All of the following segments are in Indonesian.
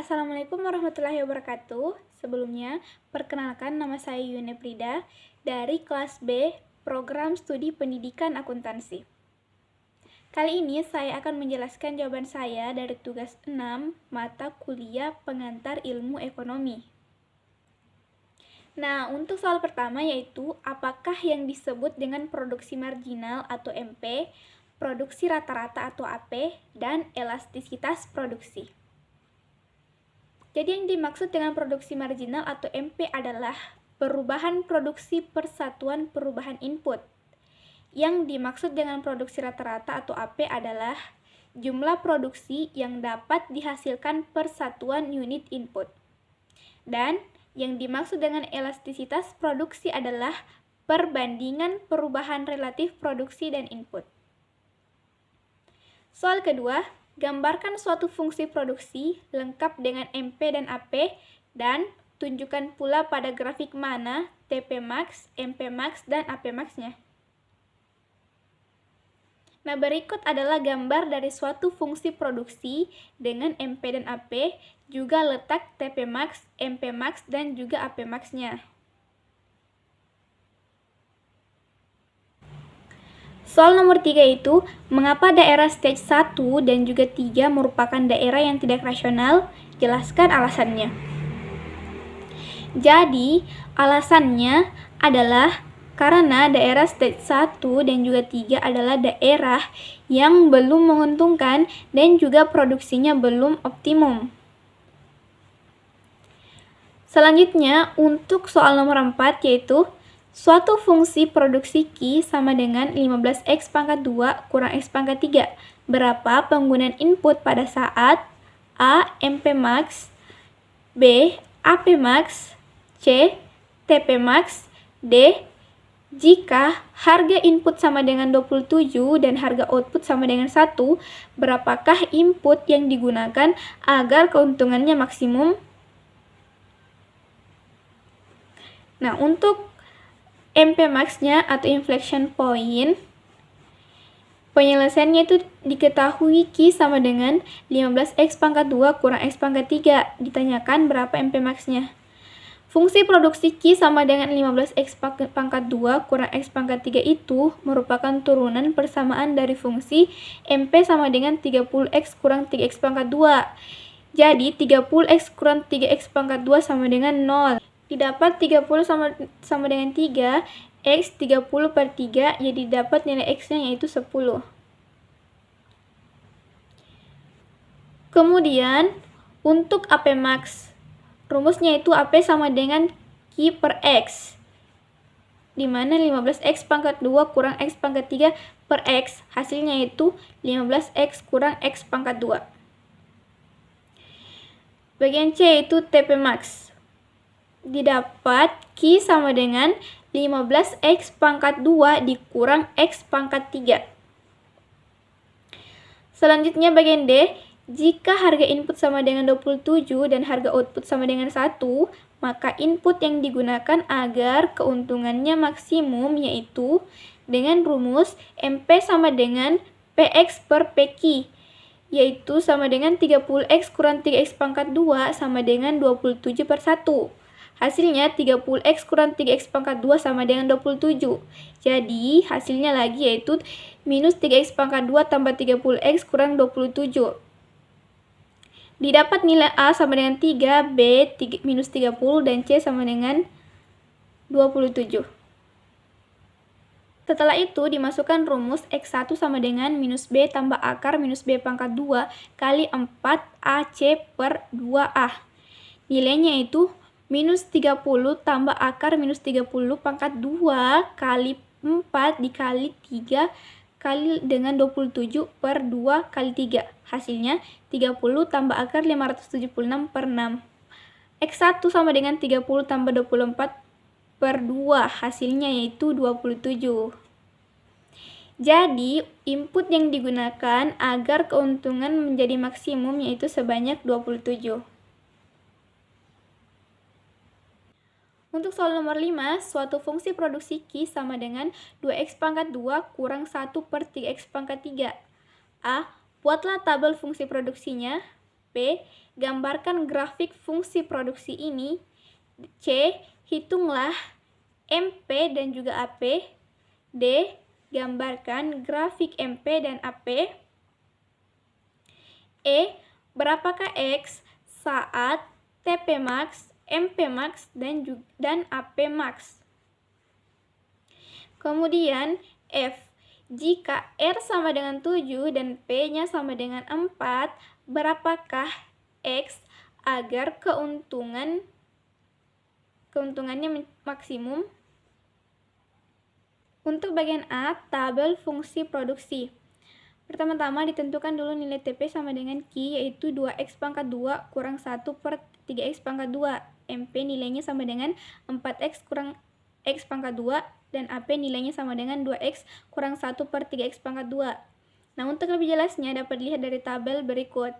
Assalamualaikum warahmatullahi wabarakatuh. Sebelumnya, perkenalkan nama saya Yune Prida dari kelas B, Program Studi Pendidikan Akuntansi. Kali ini saya akan menjelaskan jawaban saya dari tugas 6 mata kuliah pengantar ilmu ekonomi. Nah, untuk soal pertama yaitu apakah yang disebut dengan produksi marginal atau MP, produksi rata-rata atau AP, dan elastisitas produksi. Jadi yang dimaksud dengan produksi marginal atau MP adalah perubahan produksi per satuan perubahan input. Yang dimaksud dengan produksi rata-rata atau AP adalah jumlah produksi yang dapat dihasilkan per satuan unit input. Dan yang dimaksud dengan elastisitas produksi adalah perbandingan perubahan relatif produksi dan input. Soal kedua, gambarkan suatu fungsi produksi lengkap dengan MP dan AP dan tunjukkan pula pada grafik mana TP max, MP max, dan AP max-nya. Nah, berikut adalah gambar dari suatu fungsi produksi dengan MP dan AP, juga letak TP max, MP max, dan juga AP max-nya. Soal nomor 3 itu, mengapa daerah stage 1 dan juga 3 merupakan daerah yang tidak rasional? Jelaskan alasannya. Jadi, alasannya adalah karena daerah stage 1 dan juga 3 adalah daerah yang belum menguntungkan dan juga produksinya belum optimum. Selanjutnya, untuk soal nomor 4 yaitu suatu fungsi produksi Q sama dengan 15x pangkat 2 kurang x pangkat 3. Berapa penggunaan input pada saat A. MP max, B. AP max, C. TP max, D. Jika harga input sama dengan 27 dan harga output sama dengan 1, berapakah input yang digunakan agar keuntungannya maksimum? Nah, untuk MP max-nya atau inflection point, penyelesaiannya itu diketahui Q sama dengan 15x pangkat 2 kurang x pangkat 3. Ditanyakan berapa MP max-nya. Fungsi produksi Q sama dengan 15x pangkat 2 kurang x pangkat 3 itu merupakan turunan persamaan dari fungsi MP sama dengan 30x kurang 3x pangkat 2. Jadi 30x kurang 3x pangkat 2 sama dengan 0. Didapat 30 sama dengan 3, X 30 per 3, jadi dapat nilai X-nya yaitu 10. Kemudian, untuk AP max, rumusnya itu AP sama dengan Q per X, di mana 15x pangkat 2 kurang X pangkat 3 per X, hasilnya itu 15x kurang X pangkat 2. Bagian C itu TP max. Didapat Q sama dengan 15x pangkat 2 dikurang x pangkat 3. Selanjutnya bagian D, jika harga input sama dengan 27 dan harga output sama dengan 1, maka input yang digunakan agar keuntungannya maksimum yaitu dengan rumus MP sama dengan PX per PQ, yaitu sama dengan 30x kurang 3x pangkat 2 sama dengan 27 per 1. Hasilnya 30x kurang 3x pangkat 2 sama dengan 27. Jadi hasilnya lagi yaitu minus 3x pangkat 2 tambah 30x kurang 27. Didapat nilai A sama dengan 3, B minus 30, dan C sama dengan 27. Setelah itu dimasukkan rumus X1 sama dengan minus B tambah akar minus B pangkat 2 kali 4AC per 2A. Nilainya itu minus 30 tambah akar minus 30 pangkat 2 kali 4 dikali 3 kali dengan 27 per 2 kali 3. Hasilnya 30 tambah akar 576 per 6. X1 sama dengan 30 tambah 24 per 2. Hasilnya yaitu 27. Jadi, input yang digunakan agar keuntungan menjadi maksimum yaitu sebanyak 27. Untuk soal nomor 5, suatu fungsi produksi Q sama dengan 2x pangkat 2 kurang 1 per 3x pangkat 3. A. Buatlah tabel fungsi produksinya. B. gambarkan grafik fungsi produksi ini. C. Hitunglah MP dan juga AP. D. Gambarkan grafik MP dan AP. E. Berapakah X saat TP max, MP max, dan AP max? Kemudian F. Jika R sama dengan 7 dan P-nya sama dengan 4, berapakah X agar keuntungannya maksimum? Untuk bagian A, tabel fungsi produksi. Pertama-tama ditentukan dulu nilai TP sama dengan Q, yaitu 2X pangkat 2 kurang 1 per 3X pangkat 2. MP nilainya sama dengan 4X kurang X pangkat 2, dan AP nilainya sama dengan 2X kurang 1 per 3X pangkat 2. Nah, untuk lebih jelasnya dapat dilihat dari tabel berikut.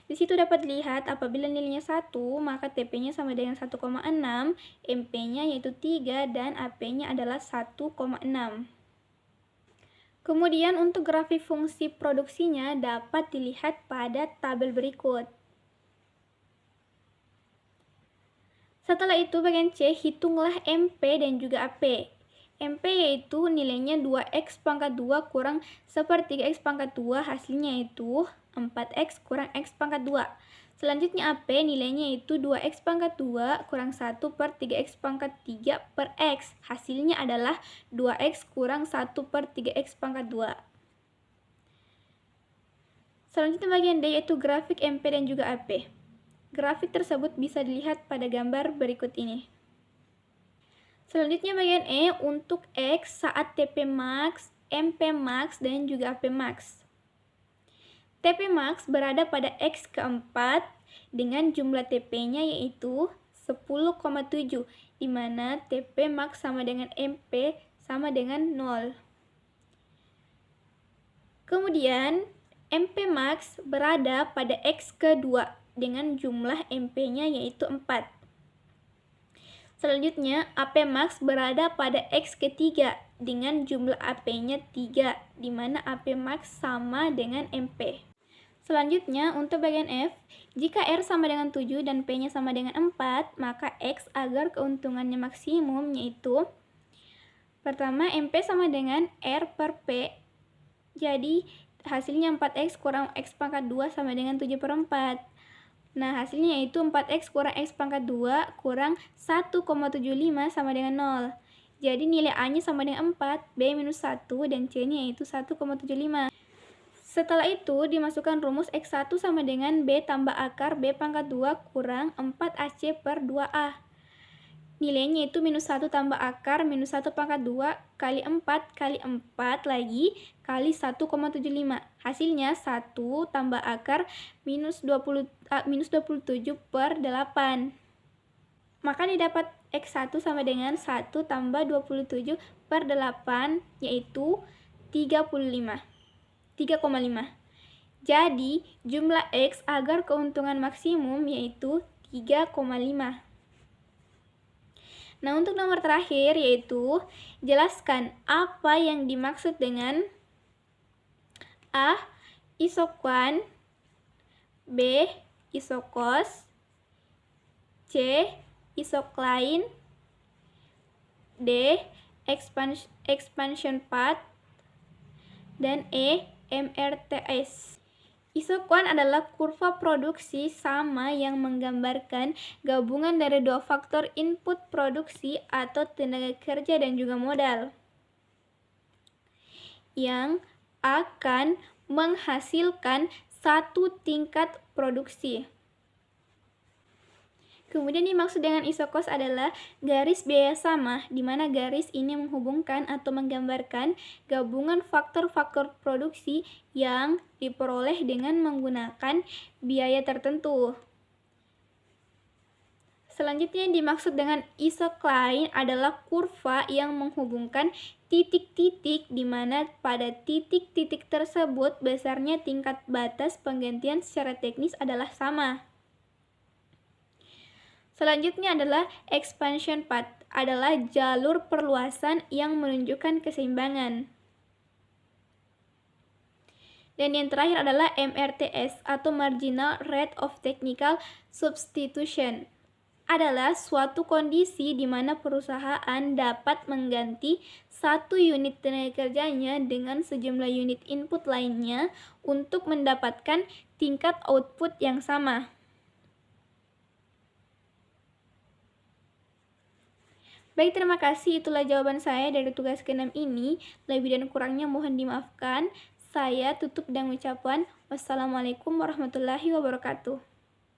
Di situ dapat dilihat apabila nilainya 1, maka TP-nya sama dengan 1,6, MP-nya yaitu 3, dan AP-nya adalah 1,6. Kemudian untuk grafik fungsi produksinya dapat dilihat pada tabel berikut. Setelah itu bagian C, hitunglah MP dan juga AP. MP yaitu nilainya 2X pangkat 2 kurang 1/3X pangkat 2, hasilnya yaitu 4X kurang X pangkat 2. Selanjutnya AP nilainya yaitu 2X pangkat 2 kurang 1 per 3X pangkat 3 per X. Hasilnya adalah 2X kurang 1 per 3X pangkat 2. Selanjutnya bagian D yaitu grafik MP dan juga AP. Grafik tersebut bisa dilihat pada gambar berikut ini. Selanjutnya bagian E untuk X saat TP max, MP max, dan juga AP max. TP max berada pada X keempat dengan jumlah TP-nya yaitu 10,7, di mana TP max sama dengan MP sama dengan 0. Kemudian MP max berada pada X kedua dengan jumlah MP-nya yaitu 4. Selanjutnya, AP max berada pada X ketiga dengan jumlah AP-nya 3, di mana AP max sama dengan MP. Selanjutnya, untuk bagian F, jika R sama dengan 7 dan P-nya sama dengan 4, maka X agar keuntungannya maksimum yaitu pertama, MP sama dengan R per P. Jadi, hasilnya 4X kurang X pangkat 2 sama dengan 7 per 4. Nah, hasilnya yaitu 4X kurang X pangkat 2 kurang 1,75 sama dengan 0. Jadi nilai A-nya sama dengan 4, B minus 1, dan C-nya yaitu 1,75. Setelah itu dimasukkan rumus X1 sama dengan B tambah akar B pangkat 2 kurang 4AC per 2A. Nilainya itu minus 1 tambah akar minus 1 pangkat 2 kali 4 kali 4 lagi kali 1,75. Hasilnya 1 tambah akar minus 27 per 8. Maka didapat X1 sama dengan 1 tambah 27 per 8 yaitu 3,5. Jadi jumlah X agar keuntungan maksimum yaitu 3,5. Nah, untuk nomor terakhir yaitu jelaskan apa yang dimaksud dengan A. Isokuan, B. Isokos, C. Isoklain, D. Expansion path, dan E. MRTS. Isokuan adalah kurva produksi sama yang menggambarkan gabungan dari dua faktor input produksi atau tenaga kerja dan juga modal yang akan menghasilkan satu tingkat produksi. Kemudian dimaksud dengan isokos adalah garis biaya sama, di mana garis ini menghubungkan atau menggambarkan gabungan faktor-faktor produksi yang diperoleh dengan menggunakan biaya tertentu. Selanjutnya yang dimaksud dengan isoklain adalah kurva yang menghubungkan titik-titik di mana pada titik-titik tersebut besarnya tingkat batas penggantian secara teknis adalah sama. Selanjutnya adalah expansion path, adalah jalur perluasan yang menunjukkan keseimbangan. Dan yang terakhir adalah MRTS atau Marginal Rate of Technical Substitution. Adalah suatu kondisi di mana perusahaan dapat mengganti satu unit tenaga kerjanya dengan sejumlah unit input lainnya untuk mendapatkan tingkat output yang sama. Baik, terima kasih. Itulah jawaban saya dari tugas ke-6 ini. Lebih dan kurangnya mohon dimaafkan. Saya tutup dengan ucapan wassalamualaikum warahmatullahi wabarakatuh.